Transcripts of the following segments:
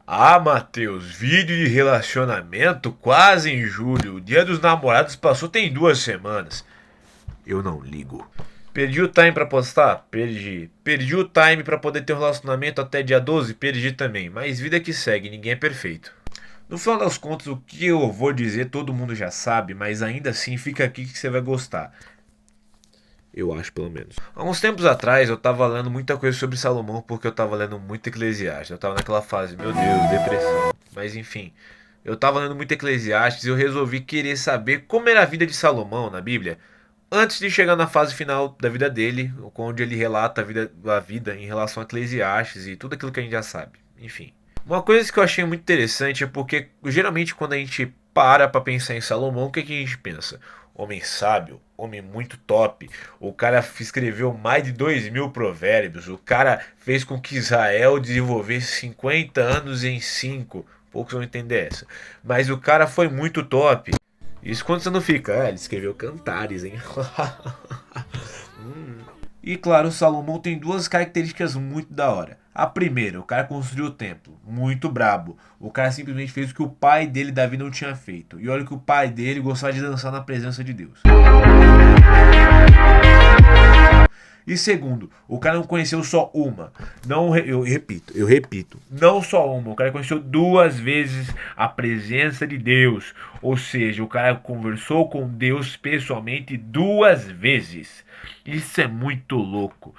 Ah, Matheus, vídeo de relacionamento quase em julho. O dia dos namorados passou tem 2 semanas. Eu não ligo. Perdi o time pra postar? Perdi. Perdi o time pra poder ter um relacionamento até dia 12? Perdi também. Mas vida que segue, ninguém é perfeito. No final das contas, o que eu vou dizer todo mundo já sabe, mas ainda assim fica aqui que você vai gostar. Eu acho, pelo menos. Há uns tempos atrás, eu tava lendo muita coisa sobre Salomão porque eu tava lendo muito Eclesiastes. Eu tava naquela fase, meu Deus, depressão. Mas enfim, eu tava lendo muito Eclesiastes e eu resolvi querer saber como era a vida de Salomão na Bíblia antes de chegar na fase final da vida dele, onde ele relata a vida em relação a Eclesiastes e tudo aquilo que a gente já sabe. Enfim. Uma coisa que eu achei muito interessante é porque geralmente quando a gente para pensar em Salomão, o que, que a gente pensa? Homem sábio, homem muito top. O cara escreveu mais de 2.000 provérbios. O cara fez com que Israel desenvolvesse 50 anos em 5. Poucos vão entender essa. Mas o cara foi muito top. Isso quando você não fica. Ah, ele escreveu cantares, hein? E claro, Salomão tem duas características muito da hora. A primeira, o cara construiu o templo, muito brabo. O cara simplesmente fez o que o pai dele, Davi, não tinha feito. E olha que o pai dele gostava de dançar na presença de Deus. E segundo, o cara não conheceu só uma. Não, eu repito, não só uma. O cara conheceu 2 vezes a presença de Deus. Ou seja, o cara conversou com Deus pessoalmente 2 vezes. Isso é muito louco.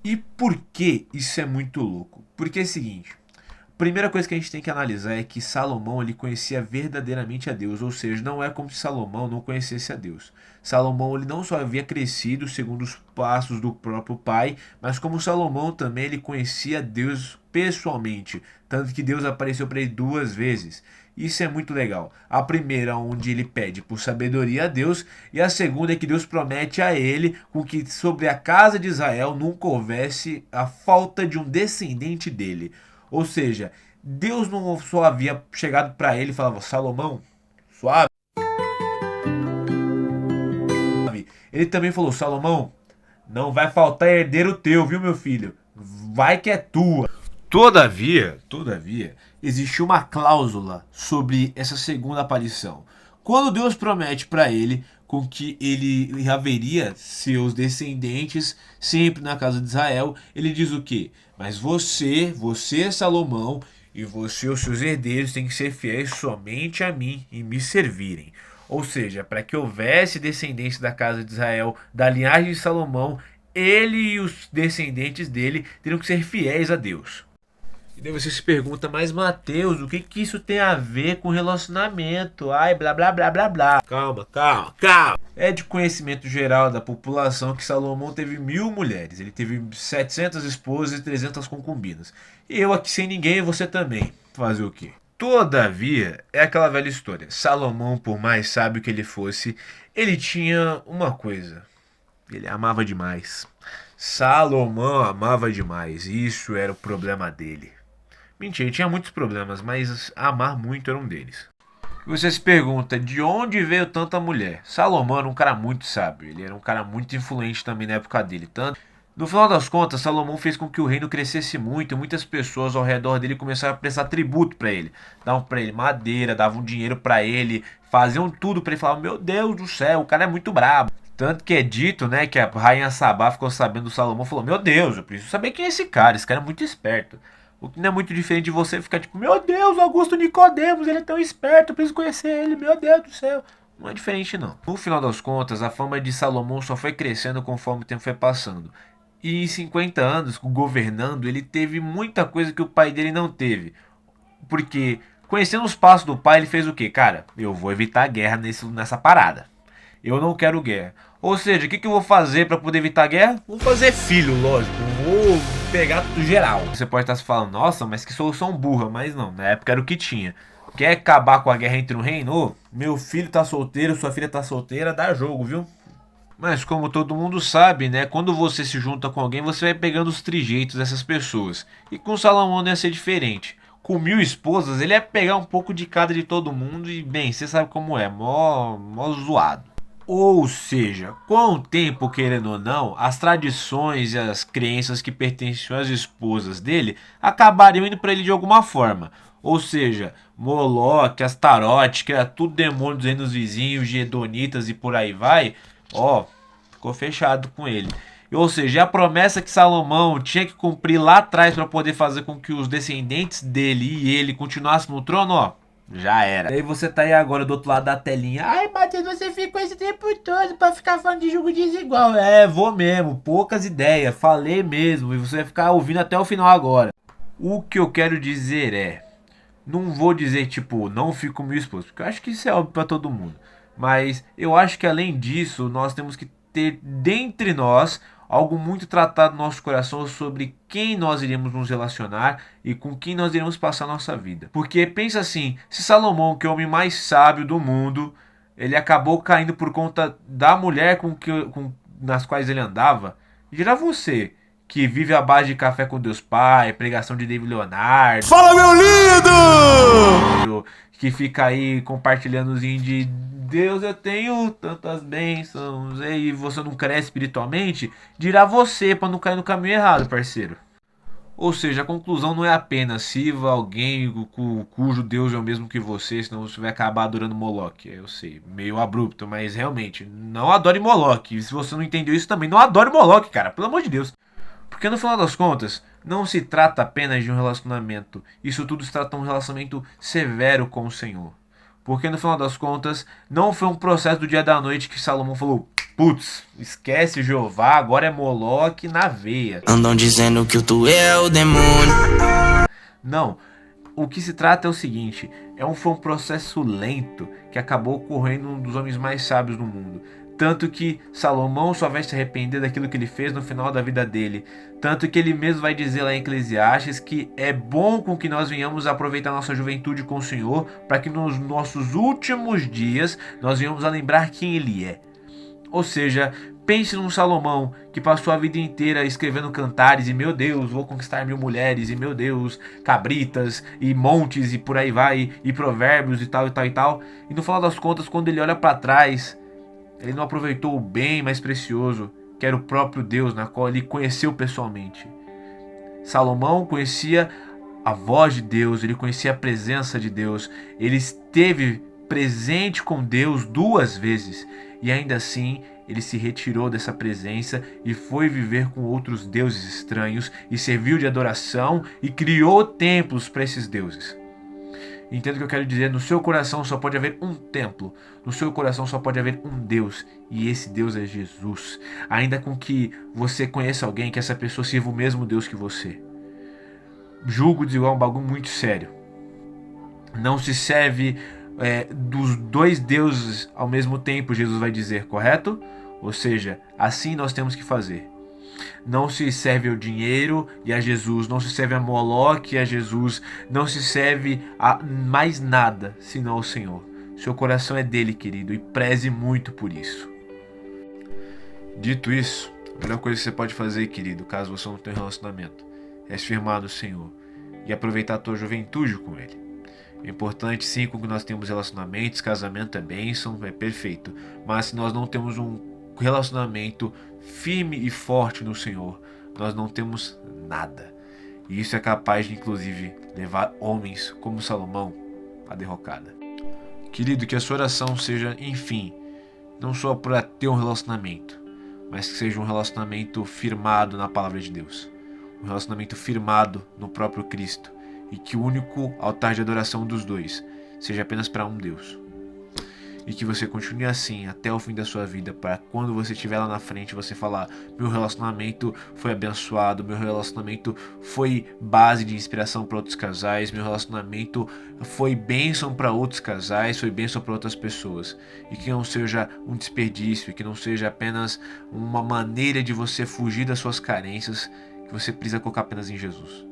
E por que isso é muito louco? Porque é o seguinte, a primeira coisa que a gente tem que analisar é que Salomão ele conhecia verdadeiramente a Deus, ou seja, não é como se Salomão não conhecesse a Deus. Salomão ele não só havia crescido segundo os passos do próprio pai, mas como Salomão também ele conhecia Deus pessoalmente, tanto que Deus apareceu para ele 2 vezes. Isso é muito legal. A primeira onde ele pede por sabedoria a Deus e a segunda é que Deus promete a ele com que sobre a casa de Israel nunca houvesse a falta de um descendente dele. Ou seja, Deus não só havia chegado para ele e falava, Salomão, suave. Ele também falou, Salomão, não vai faltar herdeiro teu, viu meu filho? Vai que é tua. Todavia, existe uma cláusula sobre essa segunda aparição. Quando Deus promete para ele com que ele haveria seus descendentes sempre na casa de Israel, ele diz o quê? Mas você Salomão, e você os seus herdeiros têm que ser fiéis somente a mim e me servirem. Ou seja, para que houvesse descendência da casa de Israel, da linhagem de Salomão, ele e os descendentes dele teriam que ser fiéis a Deus. E daí você se pergunta, mas Mateus, o que que isso tem a ver com relacionamento? Ai, blá blá blá blá blá. Calma. É de conhecimento geral da população que Salomão teve 1.000 mulheres. Ele teve 700 esposas e 300 concubinas. E eu aqui sem ninguém, você também. Fazer o quê? Todavia, é aquela velha história. Salomão, por mais sábio que ele fosse, ele tinha uma coisa. Ele amava demais. Salomão amava demais. Isso era o problema dele. Mentira, ele tinha muitos problemas, mas amar muito era um deles. Você se pergunta, de onde veio tanta mulher? Salomão era um cara muito sábio, ele era um cara muito influente também na época dele. Tanto no final das contas, Salomão fez com que o reino crescesse muito e muitas pessoas ao redor dele começaram a prestar tributo para ele. Davam para ele madeira, davam dinheiro para ele, faziam tudo para ele. Falavam, meu Deus do céu, o cara é muito brabo. Tanto que é dito, né, que a rainha Sabá ficou sabendo do Salomão e falou, meu Deus, eu preciso saber quem é esse cara é muito esperto. O que não é muito diferente de você ficar tipo, meu Deus, Augusto Nicodemos, ele é tão esperto, eu preciso conhecer ele, meu Deus do céu. Não é diferente não. No final das contas, a fama de Salomão só foi crescendo conforme o tempo foi passando. E em 50 anos, governando, ele teve muita coisa que o pai dele não teve. Porque, conhecendo os passos do pai, ele fez o quê? Cara, eu vou evitar guerra nessa parada. Eu não quero guerra. Ou seja, o que eu vou fazer para poder evitar guerra? Vou fazer filho, lógico. Vou pegar tudo geral. Você pode estar se falando, nossa, mas que solução burra. Mas não, na época era o que tinha. Quer acabar com a guerra entre um reino? Ô, meu filho tá solteiro, sua filha tá solteira, dá jogo, viu? Mas como todo mundo sabe, né? Quando você se junta com alguém, você vai pegando os trejeitos dessas pessoas. E com Salomão não ia ser diferente. Com 1.000 esposas, ele ia pegar um pouco de cada de todo mundo e, bem, você sabe como é, mó zoado. Ou seja, com o tempo, querendo ou não, as tradições e as crenças que pertenciam às esposas dele acabariam indo para ele de alguma forma. Ou seja, Moloque, Astarote, que era tudo demônio dos reinos vizinhos, Gedonitas e por aí vai, ó, ficou fechado com ele. Ou seja, a promessa que Salomão tinha que cumprir lá atrás para poder fazer com que os descendentes dele e ele continuassem no trono, ó, já era. E aí você tá aí agora do outro lado da telinha. Ai, Matheus, você ficou esse tempo todo pra ficar falando de jogo desigual. É, vou mesmo. Poucas ideias. Falei mesmo. E você vai ficar ouvindo até o final agora. O que eu quero dizer é... Não vou dizer, tipo, não fico com meu esposo. Porque eu acho que isso é óbvio pra todo mundo. Mas eu acho que além disso, nós temos que ter dentre nós algo muito tratado no nosso coração sobre quem nós iremos nos relacionar e com quem nós iremos passar a nossa vida. Porque pensa assim, se Salomão, que é o homem mais sábio do mundo, ele acabou caindo por conta da mulher nas quais ele andava, dirá você, que vive à base de café com Deus Pai, pregação de David Leonardo. Fala, meu lindo! Que fica aí compartilhando de Deus, eu tenho tantas bênçãos, e você não cresce espiritualmente, dirá você para não cair no caminho errado, parceiro. Ou seja, a conclusão não é apenas sirva alguém cujo Deus é o mesmo que você, senão você vai acabar adorando Moloque. Eu sei, meio abrupto, mas realmente, não adore Moloque. E se você não entendeu isso também, não adore Moloque, cara, pelo amor de Deus. Porque no final das contas, não se trata apenas de um relacionamento. Isso tudo se trata de um relacionamento severo com o Senhor. Porque no final das contas, não foi um processo do dia da noite que Salomão falou: putz, esquece Jeová, agora é Moloque na veia. Andam dizendo que tu é o demônio. Não. O que se trata é o seguinte, foi um processo lento que acabou ocorrendo um dos homens mais sábios do mundo. Tanto que Salomão só vai se arrepender daquilo que ele fez no final da vida dele. Tanto que ele mesmo vai dizer lá em Eclesiastes que é bom com que nós venhamos aproveitar nossa juventude com o Senhor, para que nos nossos últimos dias nós venhamos a lembrar quem ele é. Ou seja, pense num Salomão que passou a vida inteira escrevendo cantares e meu Deus, vou conquistar 1000 mulheres e meu Deus, cabritas e montes e por aí vai, e provérbios e tal e tal e tal. E no final das contas, quando ele olha para trás, ele não aproveitou o bem mais precioso, que era o próprio Deus, na qual ele conheceu pessoalmente. Salomão conhecia a voz de Deus, ele conhecia a presença de Deus, ele esteve presente com Deus 2 vezes e ainda assim ele se retirou dessa presença e foi viver com outros deuses estranhos e serviu de adoração e criou templos para esses deuses. Entenda o que eu quero dizer, no seu coração só pode haver um templo, no seu coração só pode haver um Deus, e esse Deus é Jesus. Ainda com que você conheça alguém, que essa pessoa sirva o mesmo Deus que você. Julgo desigual é um bagulho muito sério. Não se serve dos 2 deuses ao mesmo tempo, Jesus vai dizer, correto? Ou seja, assim nós temos que fazer. Não se serve ao dinheiro e a Jesus, não se serve a Moloque e a Jesus, não se serve a mais nada senão ao Senhor. Seu coração é dele, querido, e preze muito por isso. Dito isso, a melhor coisa que você pode fazer, querido, caso você não tenha um relacionamento, é se firmar no Senhor e aproveitar a tua juventude com Ele. É importante sim que nós temos relacionamentos, casamento é bênção, é perfeito, mas se nós não temos um relacionamento firme e forte no Senhor, nós não temos nada. E isso é capaz de inclusive levar homens como Salomão à derrocada. Querido, que a sua oração seja, enfim, não só para ter um relacionamento, mas que seja um relacionamento firmado na palavra de Deus, um relacionamento firmado no próprio Cristo, e que o único altar de adoração dos dois seja apenas para um Deus. E que você continue assim até o fim da sua vida, para quando você estiver lá na frente você falar: meu relacionamento foi abençoado, meu relacionamento foi base de inspiração para outros casais, meu relacionamento foi bênção para outros casais, foi bênção para outras pessoas. E que não seja um desperdício, que não seja apenas uma maneira de você fugir das suas carências, que você precisa colocar apenas em Jesus.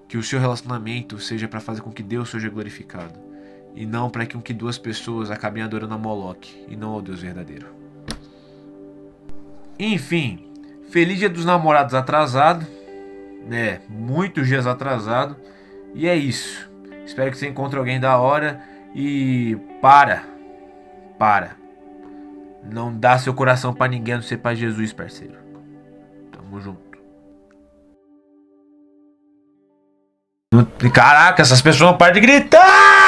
Que o seu relacionamento seja para fazer com que Deus seja glorificado, e não para que 2 pessoas acabem adorando a Moloque e não ao Deus verdadeiro. Enfim, feliz dia dos namorados atrasado, né? Muitos dias atrasado. E é isso. Espero que você encontre alguém da hora e para. Não dá seu coração pra ninguém, a não ser pra Jesus, parceiro. Tamo junto. Caraca, essas pessoas não param de gritar!